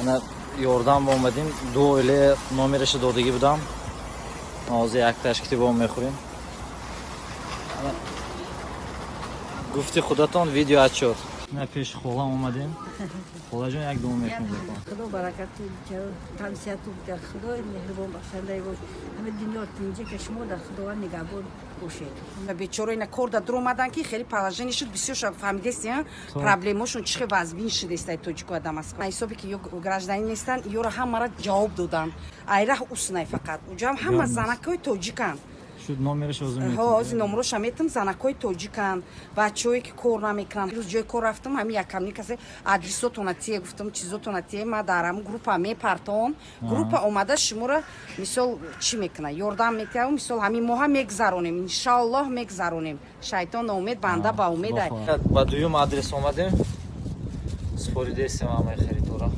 Ana yordam اومدیم 2 oile nomerش دادگی بودم. از یک تشکیل با میخوریم. گفتی خودتون ویدیو اد شد. نه پیش خالم اومدیم. خاله جان یک دوم میخونیم. خدا برکت که تمسیت در خدا مهربان بخشنده باش. همه دنیا اینجا که شما در خدا نگهبان باشید. بیچاره اینا کار در اومدن که خیلی положение شد بسیار شب فهمیدین проблемاشون چه وضعی شده است توجیک و دماسکو. حسابی که گраждани نیستن یورا همه را جواب دادن. ایره اوسنای فقط. اونجا همه زنکای توجیکن. شد نامرش آزم ها از نمروش میتم زنکای توجیکن بچه‌ای که کار نمیکنن روز جای کار رفتم همین یکم کسی آدرساتون اتیه گفتم چیزاتون اتیه ما دارم گروه میپرتون گروه اومده شما را مثال چی میکنه یاردم میکنه مثال همین ماه میگذرونیم ان شاء الله میگذرونیم شیطان امید بنده با امید با دویم آدرس اومدیم سپاریده استم همه خریدورا